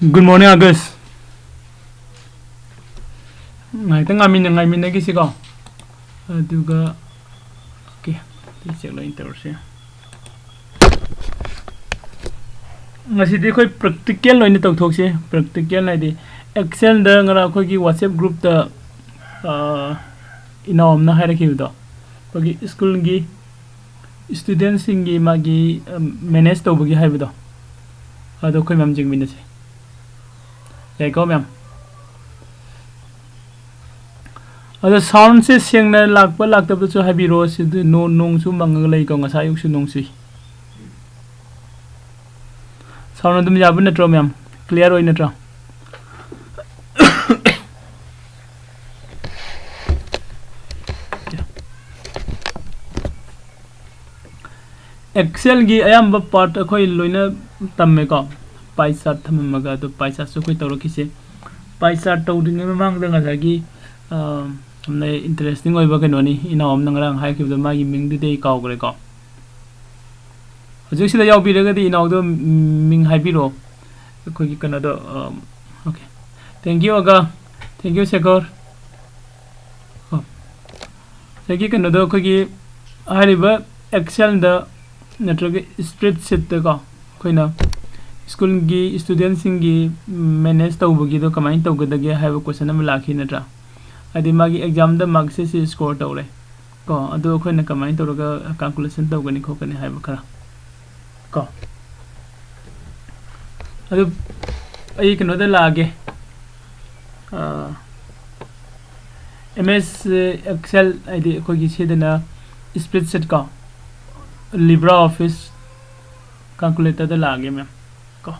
Good morning, August. Ngày tăng ngày mình cái gì có? Duga. Okay. Thì check lại internet. Ngasi di khoi practical loine tau thok se practical này đi Excel da ngara khoi ki WhatsApp group da inom na haira ki do khoi ki school gi students gi magi manage to bugi haibu do ado khoi mam jing min se yai ko mam ado sound se siang na lak ta chu habi ro se no nong chu mang lai ko ngasa yuk su nong sui sound dum jabu na tro mam clear oi na tro Excel gi ayam part khoi loina tamme ko pie chart thamaga to pie chart su khoi tawro kise pie chart taw ding mang dang asa gi हमने interesting oi ba ka noni ina om nang rang hai ki da ma gi ming du dei kaw gre ko hojik sida yaw bi daga di ina do ming hai bi ro khoi gi kana do okay thank you aga thank you sekor segi kana do khoi gi hari ba excel da natrage spreadsheet da ko khoi na school gi student sing gi manage taw bu gi do kamai taw ga da ge hai ba question am lakhi na tra adi magi exam da mark se score taw le ko adu khoi na kamai taw ga calculation taw ga ni kho ka ni hai ba khara ko adu ai kino da lage MS Excel id khoi gi se da na spreadsheet ko LibreOffice calculator da lage me ko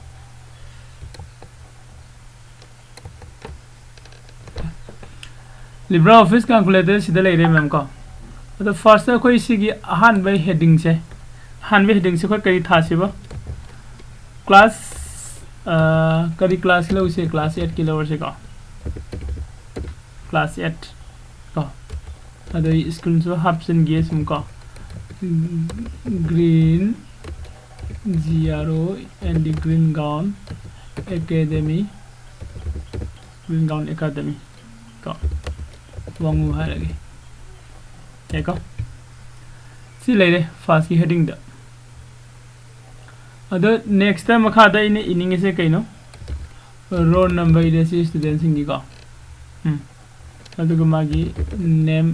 LibreOffice calculator sida lai re mem ko the first khoi sigi han by heading se khoi kai tha se ba class kari class lo se class 8 ki lower se ko class 8 ko ado screen so option ge sum ko green zero and the green gown academy ko wangu ha lagi ya ko si le first ki heading da ado next time makha da ini inning se kai no roll number ide si student singi ko ado ko magi name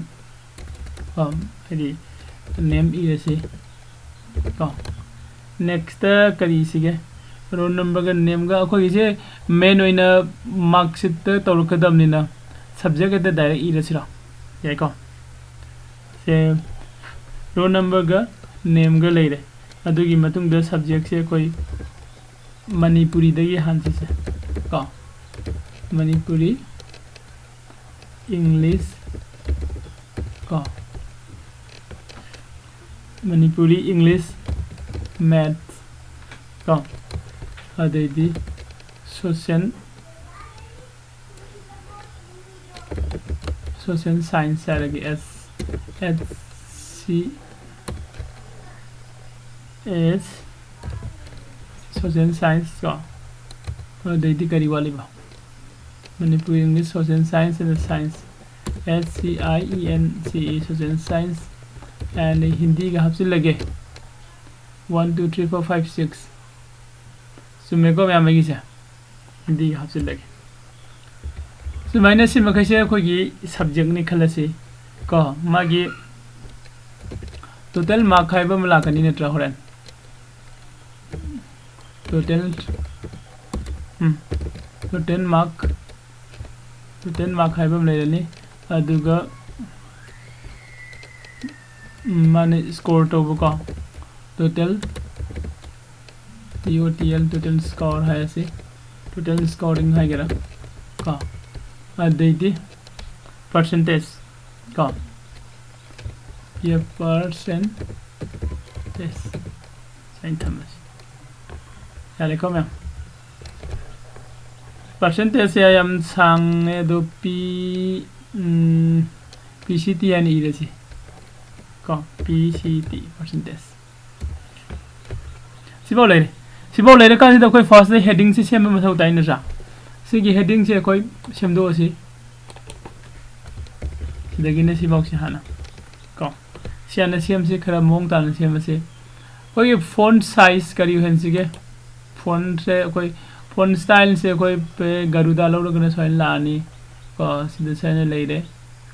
id name ide si ko next kari sige roll number ga name ga ko ise main oina marks it to kadam ni na subject the direct ida sira yai ko se roll number ga name ga leire adu gi matung da subject se koi manipuri da gi hansi se ko manipuri english ko manipuri english math ko adu di social science saragi s social science ko adu di kari wali ba manipuri english social science and science SCIENCE social science and hindi ga hapsi lage 1 2 3 4 5 6 sume ko ma magi sa hindi ga hapsi lage so minus si makai se khoi gi subject ni khalasi ko magi total mark hai ba mala kani ne tra horan total mark hai ba le ni aduga mane score to ko total total score hai se total scoring hai gera ko aditi percentage ko ye percentage sain thamas yale ko me percentage ya yam sang ne do PCT ani ide si ko PCT percentage si bo le सिबाव लेरे कान से कोई first they heading से same मथौ ताइ नजा सिगी heading से कोई सेमदो सी सिदगिने सिबाव से हाना को सियाना सेम से खरा मोंग तान सेम से कोई फॉन्ट साइज करी हन सिगे फॉन्ट से कोई फॉन्ट स्टाइल से कोई पे गरुदा लौरगने सोइन लानी को सिदा सेने लेरे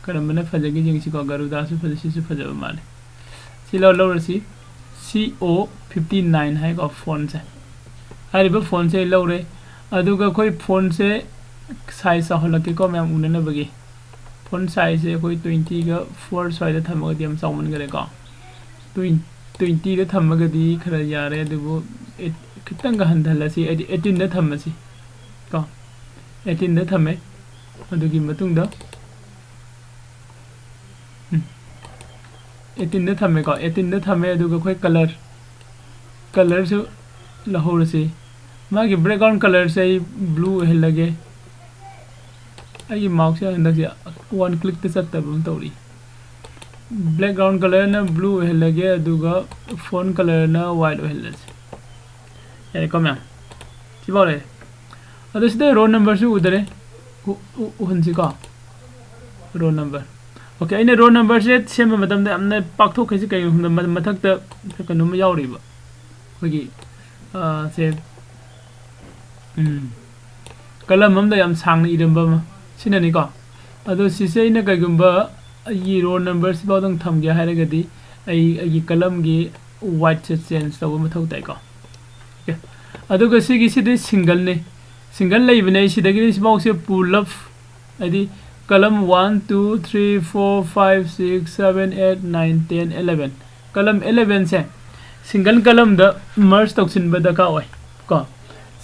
करमने फजगी जिंगसी को गरुदा से फजसी से फजब माले सिलो लौरसी CO59 है को फॉन्ट से हरिबो फोन से लौरे अदुगा कोई फोन से साइज हलके को मैम उनने बगे फोन साइज से कोई 20 का 4 साइड थमगदी हम साउमन करे को 20 दा थमगदी खरा यारे दुबो खितंग हंधलसी 18 दा थमसी को 18 दा थमे अदुगी मतुंग दा 18 दा थमे को 18 दा थमे अदुगा कोई कलर से लहोरसी मागी बैकग्राउंड कलर से ब्लू है लगे आई माउस से अंदर से वन क्लिक ते सत्तब तौरी बैकग्राउंड कलर ना ब्लू है लगे अदुगा फोन कलर ना वाइट है लगे यानी कम यार चिबाले अदु सिदे रोल नंबर से उधरे उहनसी का रोल नंबर ओके इने रोल नंबर से सेम मतलब दे हमने पाकथो कैसे कई मथक त कनो में यावरीबा होगी से कलम हमदा याम सांगना इरंबा सिननी को अदो सिसे इन कगुंबा ये रोल नंबर सिबाव दंग थमगे हारगदी आई कलम गी वाइट से चेंज तब मथौ ताइ को ओके अदो गसिगी सिदे सिंगल लेबने सिदगी सिबाव से पुल अप आदि कलम 1 2 3 4 5 6 7 8 9 10 11 कलम 11 से सिंगल कलम द मर्ज तौसिन बदका ओय को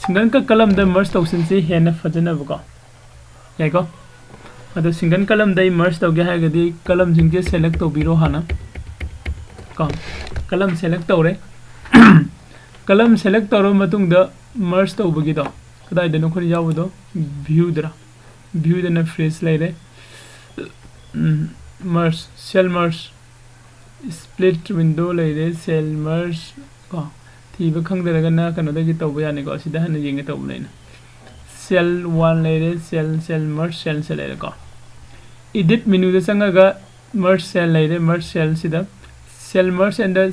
सिंगल का कलम द मर्ज तौसिन से हेना फजना बको याइको अदो सिंगल कलम द मर्ज तौगे हागदी कलम जिंगे सेलेक्ट तौबिरो हाना को कलम सेलेक्ट तौरे कलम सेलेक्ट तौरो मतुंग द मर्ज तौबगी दो कदाय दनो खरि जावदो व्यू दना फ्रेश लेरे merge cell merge split window लेरे सेल मर्ज को थीब खंगदरगना कनोदगी तौब याने को सिदा हन यिंगे तौब लेना सेल 1 लेरे सेल मर्ज सेल लेरे को एडिट मेनू द संगा मर्ज सेल लेरे मर्ज सेल सिदा cell merge and the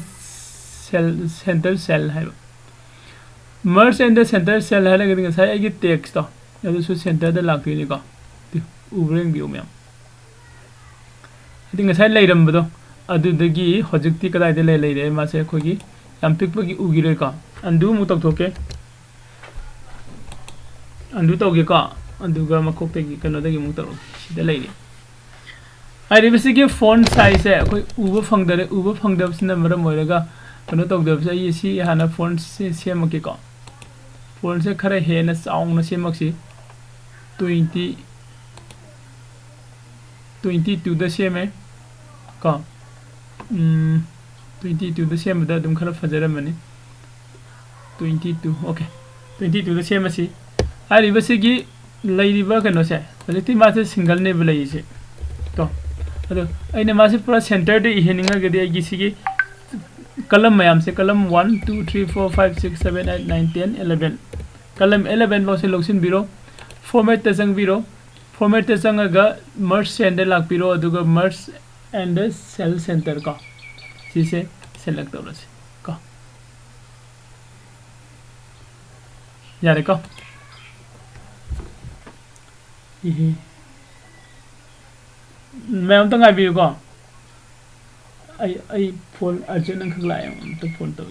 cell center cell है merge and the center cell है लगदी ngसा आगी टेक्स्ट तो अदु सु सेंटर द लाक्तिनि को उब्रेंग बिउ मैम अदि ngसा लेरमबदो अदुदगी हजिक्ति कदाइदे लेरे मासे खोगी याम पिकपगी उगिरे का अंदु मु तौथोके अंदु तौगे का अंदुगा मखोक्तेगी कनोदगी मु तरो सिदा लेरे आइरिबसिगे फॉन्ट साइज है कोई उबो फंगदबसिना मरम होइरगा कनो तौदबसे यसी हाना फॉन्ट से सेमके को फॉन्ट से खरे हेना चाउंगना सेमक्सी 22 द सेमे का 22 द सेमदा दुम खरा फजरमनी 22 ओके 22 द सेमसी आइरिबसिगी लैरिबा कनो से हजति मासे सिंगल ने बलैसे तो अदो आइने मासे पूरा सेंटर दे इहेनिंगा गदि आइगी सिगी कलम मैम से कलम 1 2 3 4 5 6 7 8 9 10 11 कलम 11 बो से लोक्सिन बिरो फॉर्मेट ते संग बिरो फॉर्मेट ते संगा मर्ज सेंटर लाक बिरो अदुगा मर्ज एंड सेल सेंटर का सिसे सेलेक्ट तौरसे का यारे का इहे मैं तंग आबियो को आई फोन अर्जेंट अंक लाया तो फोन तो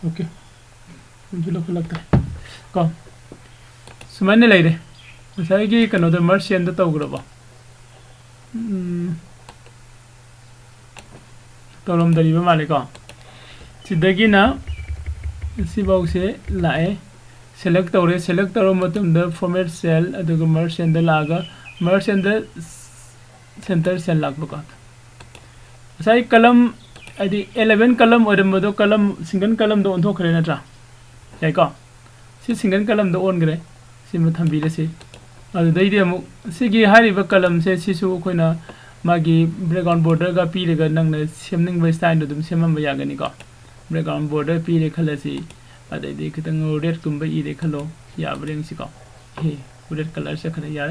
ओके मुझे लगता है को सुमने ले रे ngसाigi kano da merchant da tawgraba tawlam dariba male ko sidagi na sibau se lae select tawro matum da format cell aduga merchant da laga merchant da center cell lagba ko sai column adi 11 column odamado column single column do on thokre na tra yai ko si single column do on gre si ma thambi re si adu dai de mu si gi hari ba column se si su koina magi background border ga pi re ga nang na semning ba style do dum semam ba ya ga ni ko background border pi re khala si adai de kitang red kum ba i re khalo ya breng si ko he red color se khare ya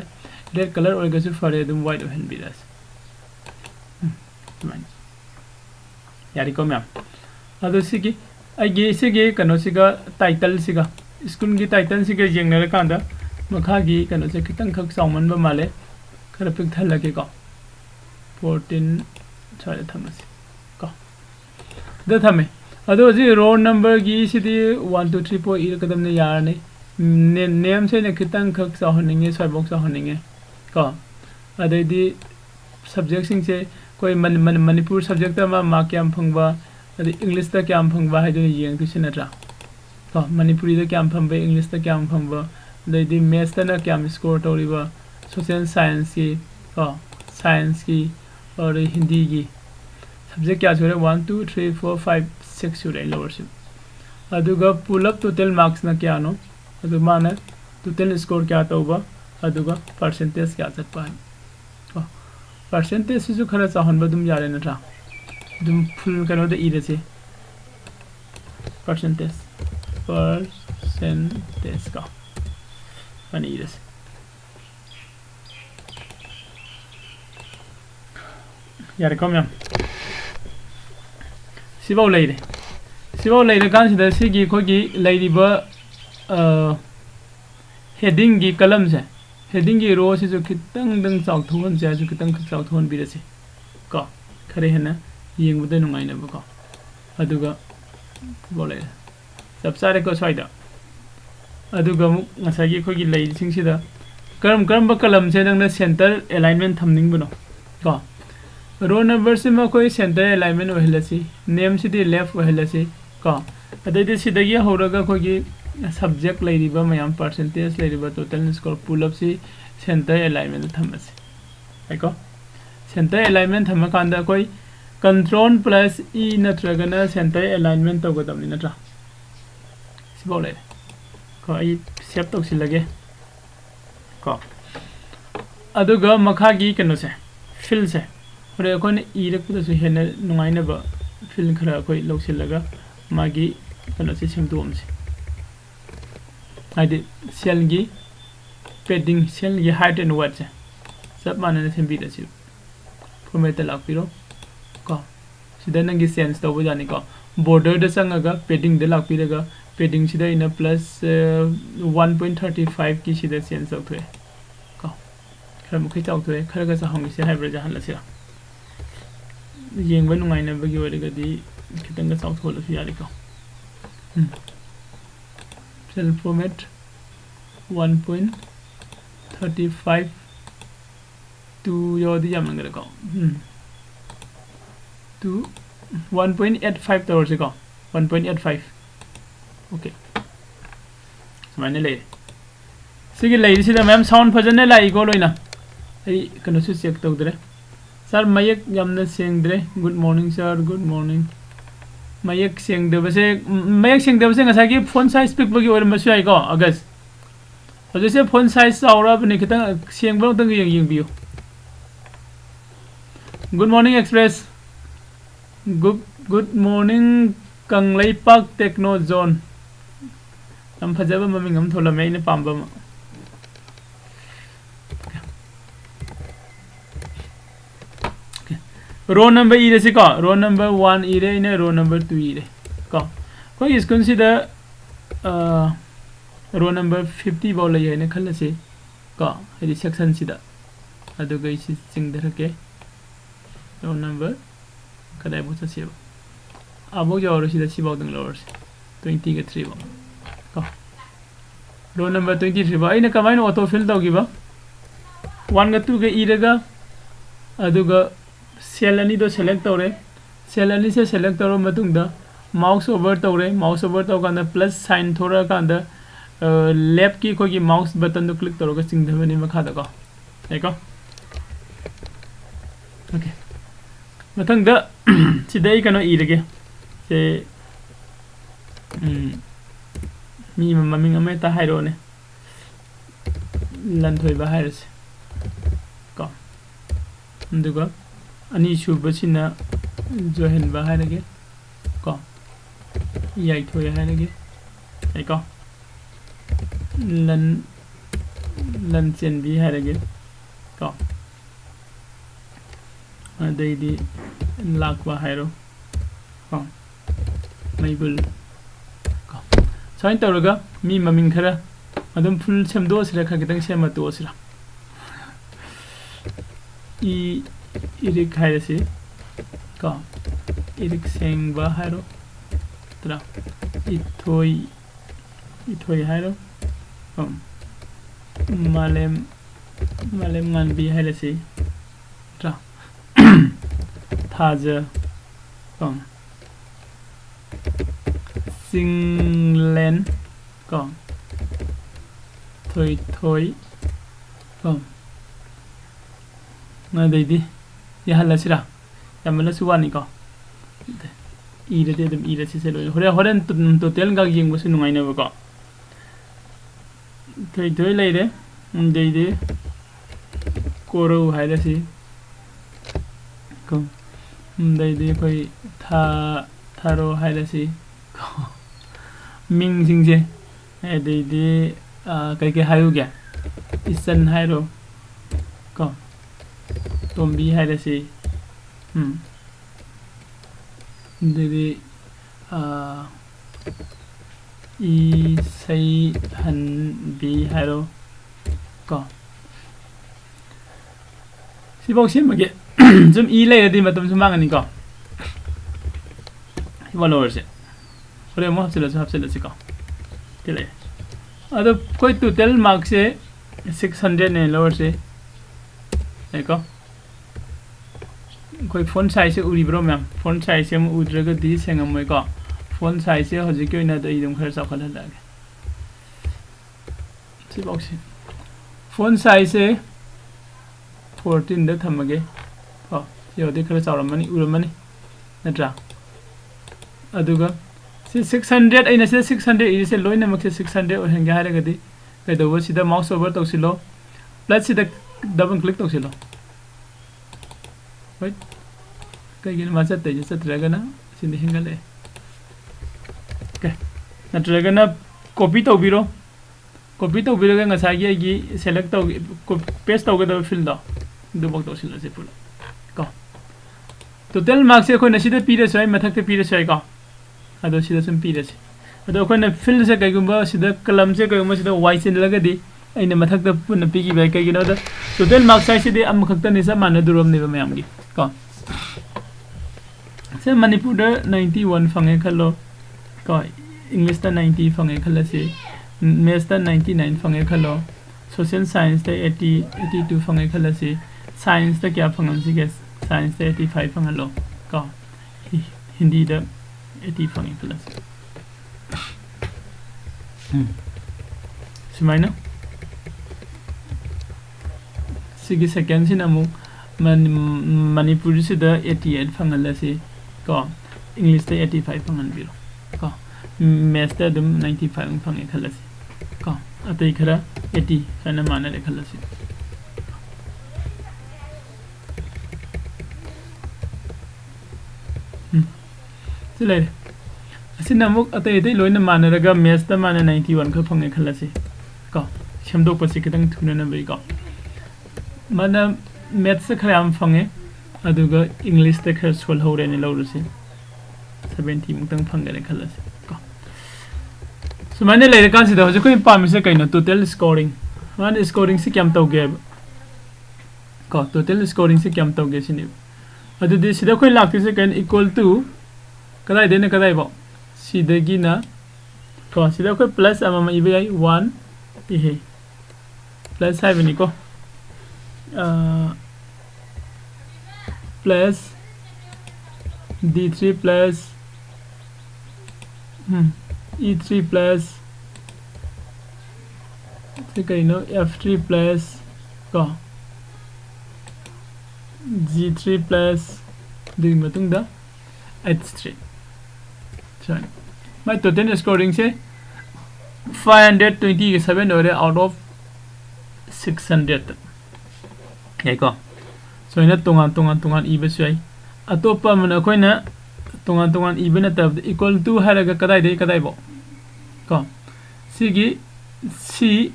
red color or ga su fare dum white hen bi ras yari ko ma'am adu sigi agi sigi kano siga title siga school gi title siga jengna ra kanda makha gi kano se kitang khak sawman ba male khara pik thala ke ko 14 chale thamasi ko da thame adu ji roll number gi sidi 1 2 3 4 ir kadam ne yar ne name se ne kitang khak sawhaninge soi box sawhaninge ko adai di subject sing se कोई Manipur subject मा मा क्याम फंगबा अदि English ता क्याम फंगबा हाइदो young तु सिनत्रा तो मणिपुरी दा क्याम फंबे English ता क्याम फंबा दैदि maths ता ना क्याम स्कोर तोरिबा सोशल साइंस की साइंस की और हिंदी की सब्जेक्ट क्या छोरे 1 2 3 4 5 6 छोरे लोअरशिप अदुगा पुल अप टोटल मार्क्स ना क्या नो अदु माने टोटल स्कोर क्या तोबा अदुगा परसेंटेज क्या चतपा percentage su khara chahan ba dum yare na tra dum full kano da ire che percentage ka ani ire yare kom yam sibau leire kan sida sigi khogi leiri ba heading gi column se heading gi row se jo kitang dang chaw thon ja jo kitang chaw thon bi rase ko khare hena yeng bu de nungai na ba ko aduga bole sab sare ko soida aduga mu ngasa gi khogi lei sing sida karam ba kalam se dang na center alignment thamning bu no ko row number se ma koi center alignment ohelasi name si di left ohelasi ko adai de sida gi horaga khogi subject lairiba mayam percentage lairiba total score pull up si center alignment thamase aiko center alignment thama kanda koi control plus e natraga na center alignment to godam ni natra sibole ko ai save to silage ko aduga makha gi kano se fill se ore ko ne e rak pu su hena nungai na ba fill khara koi loksilaga magi kano se semdom se आइदि cell गी पेडिंग cell गी height and wait से सब माने से B दसि format लापिरो को सिदा नंगी सेंस तो बजानी को बॉर्डर द संगगा पेडिंग द लापिरगा पेडिंग सिदा इन प्लस 1.35 की सिदा सेंस औथ्रे को खर मुखै चाउथ्रे खरगा सा हंगि से हाइब्रिड जहान लसिरा येंग बनु ngaina bagi oregadi kitanga चाउथोल Phiyari को cell format 1.35 to yodi jamangre ko to 1.85 towards ko 1.85 okay mane le sigi lai sida ma'am sound phajane lai ko loina ai kanu su check tawdre sir mayak yamna sengdre good morning sir good morning mayak sengdebase ngasa gi font size pick bagi or masu ai ko agas ajo se font size aura bani kita sengbang tang yeng biu good morning express good morning kanglai park techno zone am phajaba maming am thola mai ne pamba row number ire si ko row number 1 ire ine row number 2 ire ko ko is consider row number 50 bola ye ne khala se ko edi section sida adu gai si sing dharake row number kadai bo sa se abo jo ro sida si bo dang lower 20 ga 3 bo ko row number 23 ba ine kamai no auto fill tau gi ba 1 ga 2 ga ire ga adu ga cell ani do select tore cell ani se select toro matung da mouse over tore mouse over to kanda plus sign thora kanda left की कोई mouse button तो click करोगे सिंग धवनी में खाता का, देखो, okay, Mathang da today kano irage se mi maming ame ta hairo ne lan thoi ba hairos ko nduga ani shuba china johen ba hairage ko yai thoi hairage ai ko lan chen bi hairage ko adai lakwa hairo ko maibul ko sain tawraga mi maming khara adum full semdo sira kha kitang sema to sira irik hairasi ko irik seng ba hairo tra ithoi hairo malem ngan bi hairasi tra Thaja Singlen Thoi Ngadai Yahala Sira Yamala Suwani ko Ida them Ida Siselo Horen to tell Gagging was in my never got Thoi later they Koro Hidasi đây coi tharo hay là gì minh sinh gì đây cái hai kìa isan hai rồi còn tombi hay là gì đây i say han bi hai rồi còn si bọc xem mà kìa zum i lay di matum sumang ni ko valor se ore mo hapsela se ko tele ado koi total mark se 600 ne lower se ai ko koi font size se uri bro ma'am font size se mu udraga di sengam moi ko font size se hoji ko ina da idum khar sa khala lag si box font size se 14 da thamage yo de khara chawramani uramani natra aduga 600 aina se 600 is se loina mak 600 o hanga haraga di kai do sida mouse over tawsilo plus sida double click tawsilo right kai gin ma chatte je chatra na sindi hingale okay natra na copy tawbiro ga ngasa gi select taw paste taw ga do fill do do bok tawsilo se pula ko total marks ko na sida pira sai mathak te pira sai ko ado sida sum pira sai ado ko na fill se kai gumba sida column se kai gumba sida y chen laga di aina mathak te pun pi gi bai kai gino da total marks sai sida am khakta ni sa man durom ne ba mayam gi ko se manipur da 91 fange khalo ko english da 90 fange khala se maths da 99 fange khalo social science da 82 fange khala se science da kya fangam si guess science 85 fangalo ko hindi da 80 fangi plus simaina sigi second sin amu manipuri se da 88 fangala se ko english da 85 fangan biro ko maths da dum 95 fangi khala se ko atai khara 80 kana mana le khala se Sila asin namuk atai loina manaraga maths ta mana 91 ka phange khalase ko shamdok pasi kitang thuna na bai ko mana maths sa khram phange aduga english ta khar sol hore ne lawruse 70 muk tang phange ne khalase ko so mane le kan si da hoje ko pamise kaino total scoring man scoring se kyam tawge ko total scoring se kyam tawge sini adu de sida ko lakti se kan equal to kadai dene kadai bo sida gina ko sida ko plus ama ibi 1 ihe plus 7 ni ko plus d3 plus e3 plus f3 plus ko g3 plus doing matungda 8 straight. So my total scoring say 527 or out of 600. Okay ko. So ina tungan iba siya. Atopa man ako na tungan iba na tab equal to halaga kadai bo. Ko. Sige C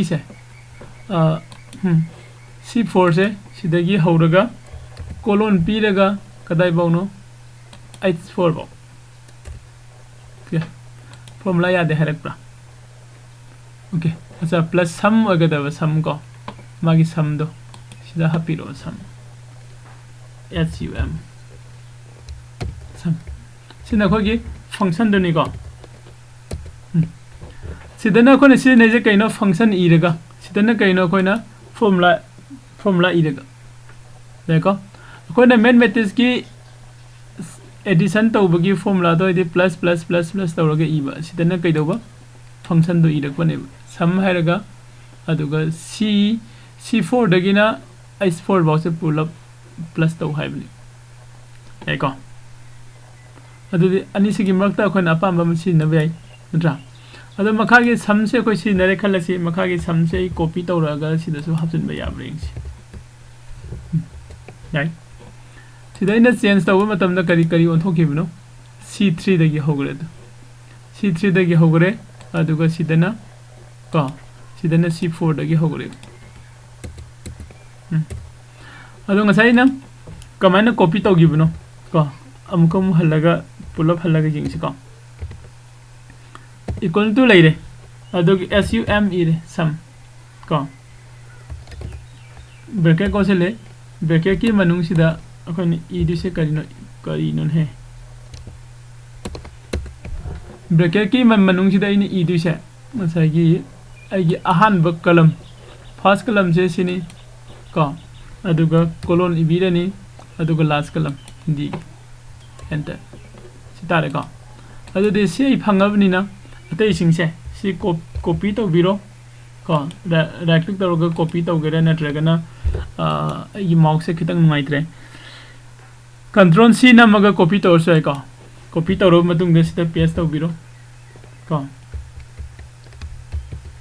siya. C4 se sidagi hauraga colon p daga kadai bo no h4 bo. Okay. Formula yaad hai rakra. Okay. Asa plus sum agada sum ko. Magi sum do. Sida hapiro sum. SUM. Sum. Sina kogi function do ni ko. Sida na ko na sida ne je kaino function I daga. Sida na kaino ko na formula I daga. Dekho. Ko na mathematics ki addition tawbagi formula do ide plus tawraga iba sidana kaidoba function do idak bane sum hairaga aduga c4 dagina h4 box pull up plus taw haibni eko adu ani sigi makta ko na pamba machine na bai ntra adu makhagi sum se ko si nare khalasi makhagi sum se copy tawraga sida su hapsin ba yabreng si yai sida ina change taw matam da kari on thokibno c3 dagi hogre c3 dagi hogre aduga sidana c4 dagi hogre adu ngasai na kamana copy tawgibno ko amkom halaga pull up halaga jingsi ko equal to leire adu sum ire sum ko bracket ko se le bracket ki manung sida akon id se kari non hai bracket ki manung sida ini id se masagi ai ahan ba kalam first kalam se sini ko aduga colon ibira ni aduga last kalam hindi enter sitare ko adu de se phangabni na atai sing se si copy to biro ko right click to copy to gera na dragana ai mouse se khitang ngai Control C namaga copy to so ko copy to ro matung de sita paste to biro ko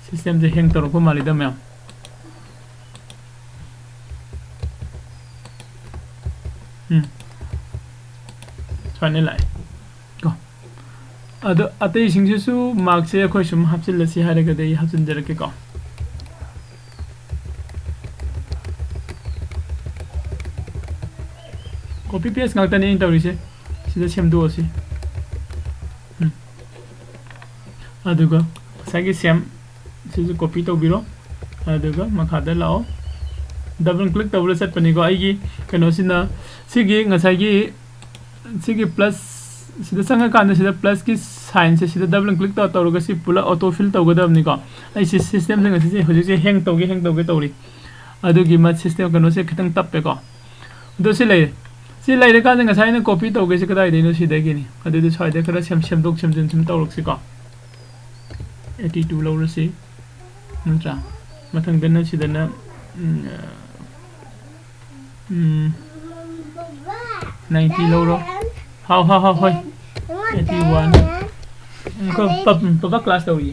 system je hang to ro ko malida me chane lai ko ado atei sing su mark se ko sum hapsil la si hare ga dei hapsin jara ke ko copy paste ngakta ni tawrise sida semdu osi aduga sagi sem sisu copy to biro aduga makhada lao double click tawle set pani go aigi kano sina sigi ngasagi sigi plus sida sanga kan sida plus ki sign se sida double click to tawruga si pula auto fill tawgadam ni ko ai system sanga si hoji se hang tawge tawri adugi ma system kano se khitang tappe ko do si lai si lai de kan nga sai na copy to ge se kadai de no si de ge ni adu de sai de kara sem dok sem tawrok si ko 82 lo si ntra mathang den na si de na 90 lo how hoy 81 ko papa class to yi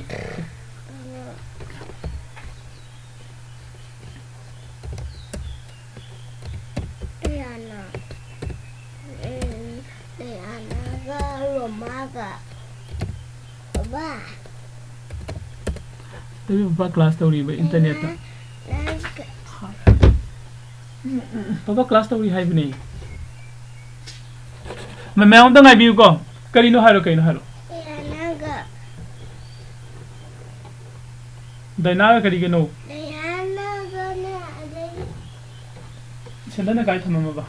tapi papa class tawri ba internet ta papa class tawri hai bne मैं हम तो ngai biu ko kari no haro daina kari ke no senda na kai thama ba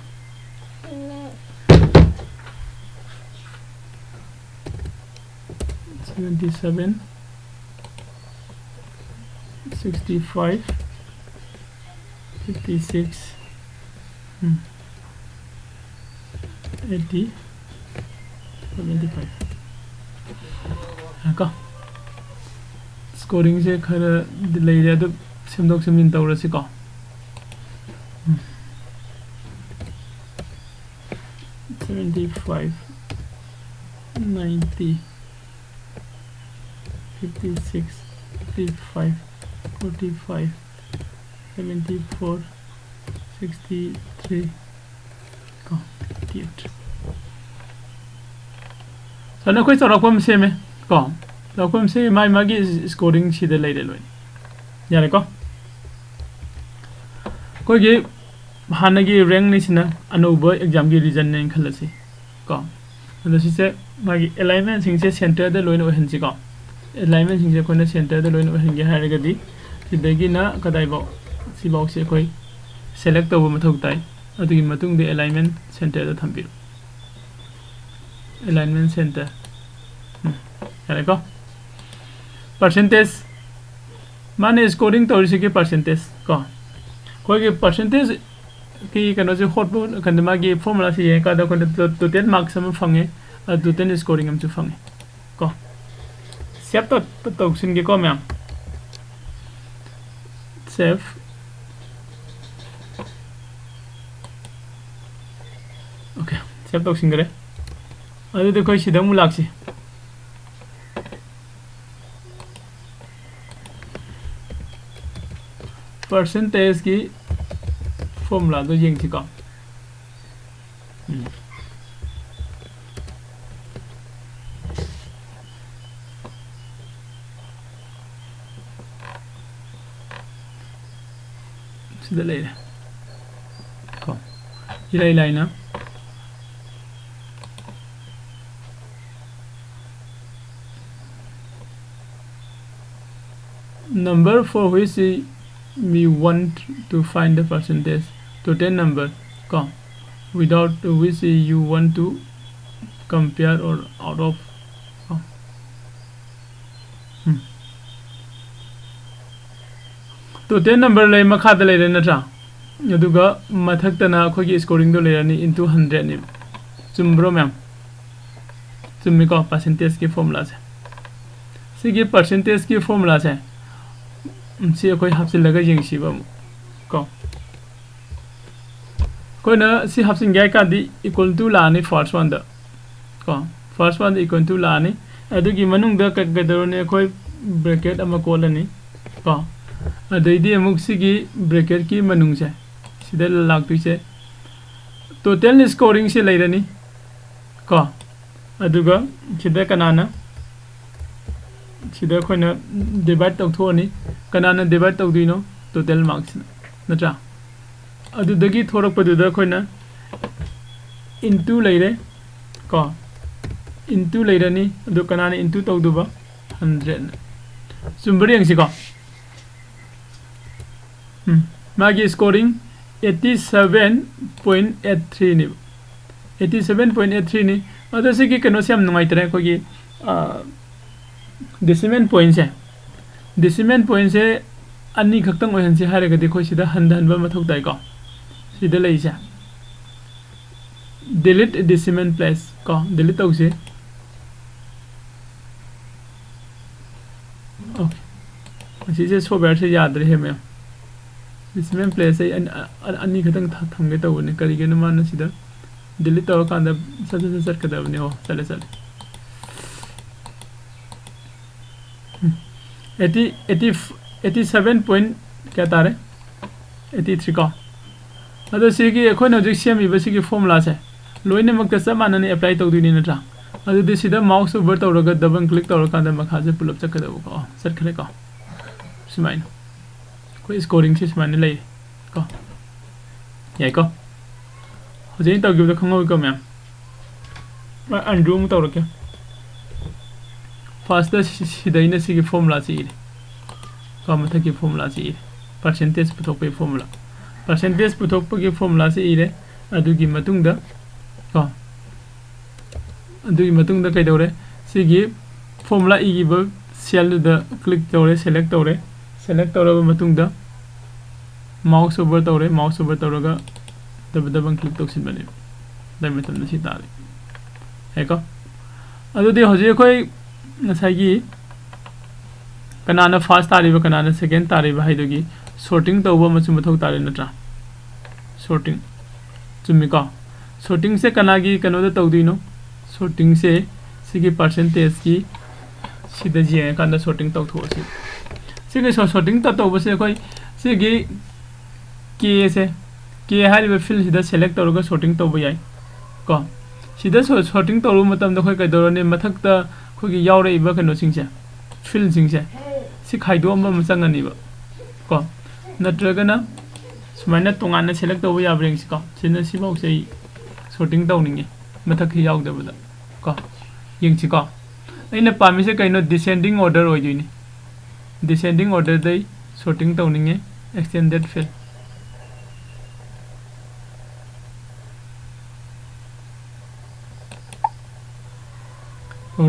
77 65 56 80 75 का scoring से खर ले रे तो सेमदोक semen तौर से को 75 90 56 55 45 74 63 58 so na koi sora kom se me ko la kom se mai magi scoring si de leide loi ya le ko ko ge hanagi rank ni sina anuba exam gi region ne khalasi ko ado si se magi alignment sing se center de loin ohen si ko alignment sing se ko na center de loin ohen ge haraga di sidagi na kadai bo si box se koi select to ma thok tai adu gi matung de alignment center da thambiru alignment center ya ko percentage mane scoring to ri ke percentage ko koi ge percentage ki kano je hot bo kan ma gi formula si ka da ko to 10 marks sam phange adu 10 scoring am chu phange ko save to sin ge ko ma'am save okay save to sin gare adu de koi sidang mu laksi percentage की formula तो young थी का सीधा ले ले को ये line ना number for which we want to find the percentage to 10 number come without which you want to compare or out of to 10 number lay makha da lay na tra aduga mathak ta na khoi gi scoring do lay ni into 100 ni chumbro ma'am chummi ko percentage ki formula se si gi percentage ki formula se si koi hapsin laga jing si ba ko ko na si hapsin gai ka di equal to la ni first one da ko first one equal to la ni adu gi manung da ka gadaro ne koi bracket ama ko la ni ko adai di amuk si gi bracket ki manung se sida lag tu se total scoring se lai rani ko aduga sida kanana sida khoi na divide tau tho ni kanana divide tau dino total marks natra adu dagi thorak padu da khoi na into leire ko into leire ni adu kanana into tau du ba 100 sumbari ang si ko magi scoring 87.83 ni 87.83 ni adu se ki kano sam nungai tare ko gi decimal point se ani khaktang ohen se hare gadi khoi sida handan ba mathok dai ko sida lei se delete decimal place ko delete tau se okay asi se software se yaad rahe me decimal place ani khatang tham ge tau ne kari ge na man sida delete tau kan da sa ka da ne ho chale 87 point क्या तारे 83 का अदो सिगी एखोन हजिक same इबा सिगी formula से लोइने मक्का समानने apply तौदिनि नत्रा अदो दिसिदा mouse over तौरगा डबल क्लिक तौरकांदा मखा से पुल अप चकदबो को सट खले को सिमाइन कोई स्कोरिंग से सिमाइन ले को याई को हजिक तौगिबो खंगो को मैम मैं अनडू म तौरके फर्स्ट सिदाइने सिगी फॉर्मूला से का मथा की फॉर्मूला से परसेंटेज पुथोक formula percentage puthokpagi formula se ire adugi matungda ko adugi matungda kai dore sigi formula igiba cell da click dore select dore matungda mouse over tawraga dabang click toksin bane dai metam si tare eko adudi hoje koi nasagi kanana first tariba kanana second tariba haidogi sorting tawba machu mathok tare natra sorting chumi ko sorting se kanagi kanoda tawdino sorting se sigi percentage ki sida je kanda sorting taw thosi sigi sorting ta taw base koi sigi k se k hariba field sida select tawga sorting taw bayai ko sida sorting taw matam da khoi kai dorone mathak ta khoi gi yaure iba kano singse field singse si khaido ma machangani ba ko natragana sumaina tongana select taw ya bring ko sina sibau sei sorting taw ninge mathak hi yaw da bada ko yeng chi ko aina pami se kaino descending order oi joini descending order dai sorting taw ninge extended field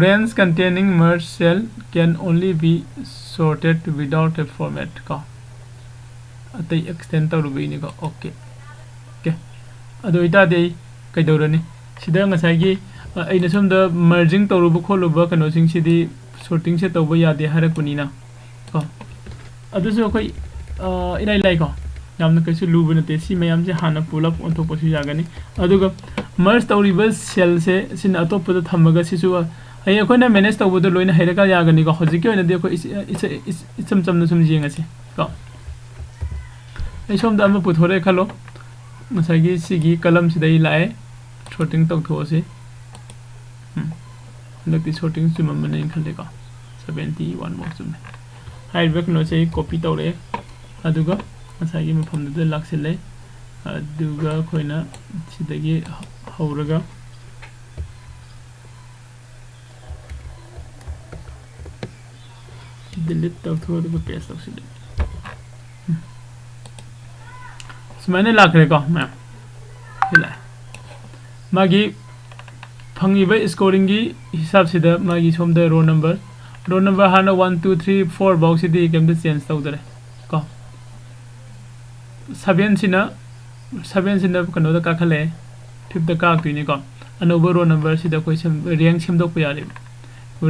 range containing merged cell can only be sorted without a format ko atai extend taw rubi ni ko okay okay ado ita dei kai dorani sida ngasai gi aina somda merging taw rubu kholuba kano sing sidi sorting se taw ba yade harakuni na ko adu so koi ilai lai ko yamna kai su lubuna te si mayam se hana pull up on top su yagani aduga merge taw riba cell se sin atop da thamaga sisu ai akoina manage taw bodo loina hairaka yagani ko hojiki oina de ko isam chamna sum jinga se ko ai somda ama puthore khalo masagi sigi kalam sidai lae sorting taw those lati sorting sum mane khale ko 71 mo sum hai back no sei copy tawre aduga masagi mafam da laksile aduga khoina sidagi hauraga delete taw thod ko paste taw sile sumane lakre ko ma hila magi phangi ba scoring gi hisab sida magi somda row number hana 1 2 3 4 box sidi kem da change taw dare ko 7 sina kano da ka khale 5 da ka tu ni ko anover row number sida koi sem rank sem dok pa yare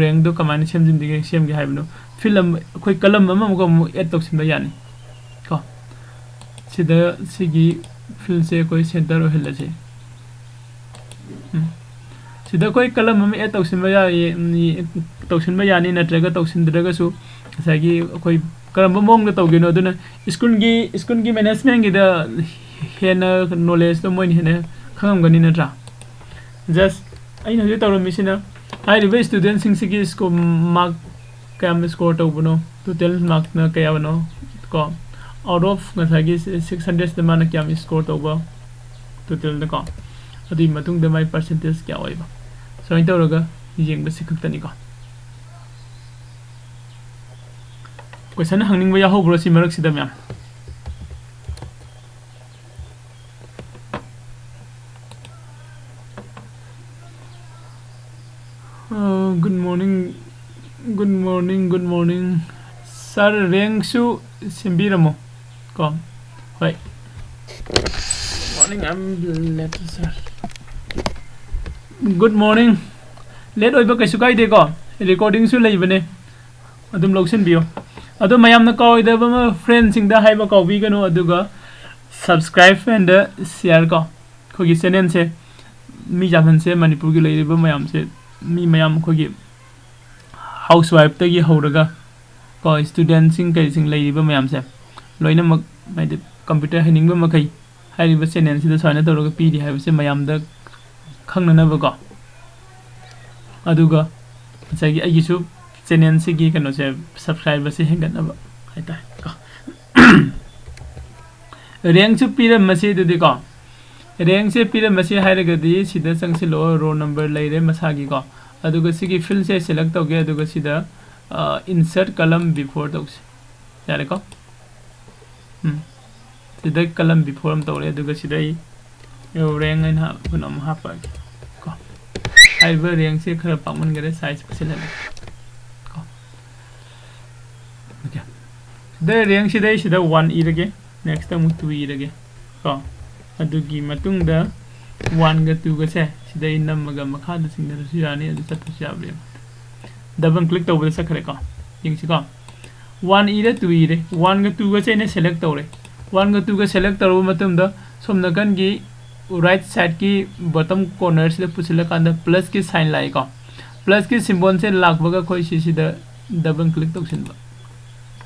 rank do kamani sem jin dige sem gi haibno film koi kalam mama ko add tok sim da yani ko sida sigi film se koi center o hella se sida koi kalam mama add tok sim ya ni tok sim yani na traga tok sim draga su sagi koi karam mong da tok gino duna school gi management gi da hena knowledge to moi hena khangam gani na tra just ai na je tawro misina ai rive student sing sigi sco mark cam score to bono total mark na kaya bono ko out of ngasagi 600 the man cam score to ba total na ko adi matung de mai percentage kya oi ba so in tawroga yeng ba sikak tani ko question hangning ba ya ho bro si marak sidam ya good morning sir rank su simbiramo ko hoy morning I'm late sir good morning late oi ba kai su kai de ko recording su lei bane adum loksin biyo adu mayam na ko ida ba friend sing da hai ba ko bi gano aduga subscribe and share ko ko gi channel se mi jaman se manipur gi lei ba mayam se mi mayam ko gi housewife tagi horaga ko student sing kai sing lei ba mayam se loina mak mai de computer haning ba makai hai ba channel sida soina tawraga pi di hai ba se mayam da khangna na ba ko aduga sagi agi su channel sigi kano se subscribe se hengan na ba hai ta ko rank su pira masi du di ko rank se pira masi hai raga di sida sang se lo row number lai re masagi ko aduga sigi fill se select toge aduga sida insert column before toge yare ko sida column before am tore aduga sida yo rank aina kunam ha pa ko ai ba rank se khara pangman gare size pasela ko okay the rank sida 1 irage next time 2 irage ko adugi matung da 1 ga 2 ga se sidai namaga makha da sing da su yani adu chatu chabre double click to ba sakre ko ying si ko 1 ire 2 ire 1 ga 2 ga se ne select tore 1 ga 2 ga select toro matum da somna kan gi right side की bottom corner से पुछला कांदा plus की sign लाई को plus की symbol से लाखबगा कोई सीसी द डबल क्लिक तौसिनबा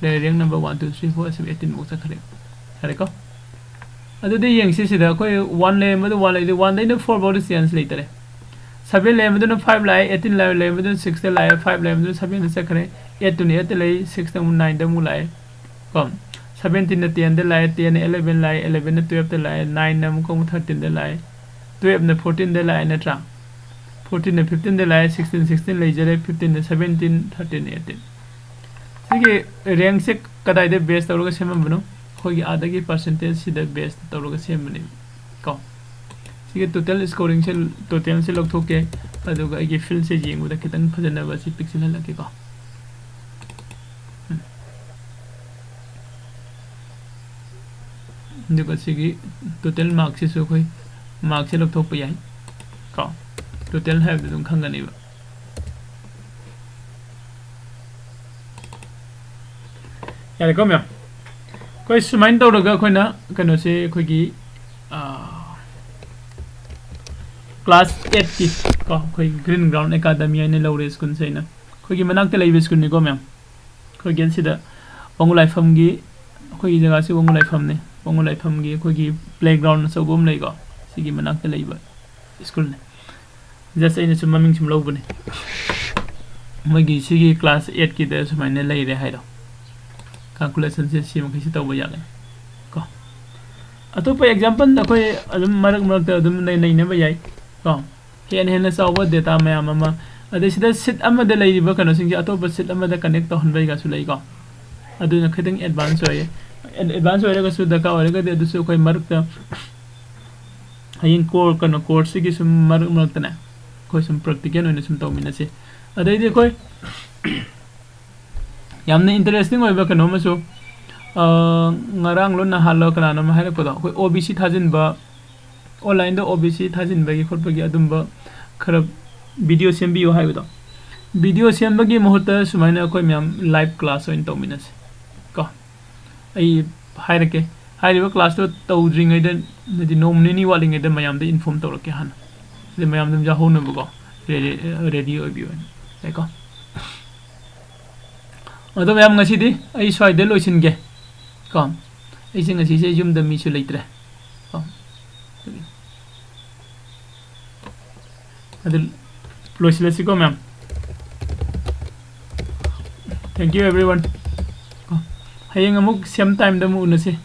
रैंक नंबर 1 2 3 4 7 18 मुक चखरे हरे को अदुदे यंगसी सिदा कोई 1 ले मदु 1 ले 1 दे 4 बॉडी चांस लेतरे 7 ले मदु 5 लाई 18 ले मदु 6 लाई 5 ले मदु 7 चखरे 8 to 8 ले 6 to 9 द मु लाई को 17 ने 10 दे लाई 10 11 लाई 11 ने 12 दे लाई 9 ने मुको 13 दे लाई 12 ने 14 दे लाई नत्रा 14 ने 15 दे लाई 16 ले जरे 15 ने 17 13 18 सिगे रैंक से कदाई दे बेस तौरगा सेमबनो खोगी आधा की परसेंटेज सिदा बेस तौरगा सेमबने को सिगे टोटल स्कोरिंग से टोटल से लोग थोके अदुगा आगे फिल से जेंगुदा खितंग फजना बसी पिक्सल लगे को दुगा सिगी टोटल मार्क्स से सो कोई मार्क्स से लोग थोक याई को टोटल है दुम खंगनी बा यार को मैं कोई सुमाइन तौरगा कोइना कनो से कोई क्लास 8 की को कोई ग्रीन ग्राउंड एकेडमी आइने लौरे स्कूल से ना कोई मनाक लेबे स्कूल नि को मैम कोई गेल सिदा पंगु लाइफम गी कोई जगह से पंगु लाइफम ने पंगु लाइफम गी कोई प्लेग्राउंड सबम लेगो सिगी मनाक लेबे स्कूल ने जैसे इन सुममिंग सुम लौबने मगी सिगी क्लास 8 की दे सुमाइने लेरे हाइरो कैलकुलेशन से सिम खिसि तौबा यागन को अतोप एग्जांपल अखोय अदुम मरक मरक अदुम नै ने बयाई को हेन चाव डेटा मैम अदसिदा सीट अमदे लेरिबा कनो सिंग अतोप सीट अमदे कनेक्ट तौहनबई गासु लेई को अदुना खितंग एडवांस होय एडवांस होय गासु दका होय गदे अदुसु कोई मरक हयिन कोर कनो कोर्स की सुम मरक मरक तना कोई सुम प्रैक्टिकल होने सुम तौमिनसे अदैदि कोई यामने इंटरेस्टिंग होइबा कनो मसु ngarang lo na halo kana na ma hairapado koi OBC thajinba online da OBC thajinba gi khotba gi adumba khara video sembi yo haibado video semba gi mohta sumaina koi myam live class oin tominas ko ai hairake hairiba class to tawdring ai da di nomni ni waling ai da mayam da inform tawrake han de mayam dum ja honu bugo ready obi on ai ko ado mayam ngasi di ai swai de loisin ge Kom, I sing a CCC jum the misu later. Kom, adil plus let's go, ma'am. Thank you, everyone. Hayang amuk same time the moon, say.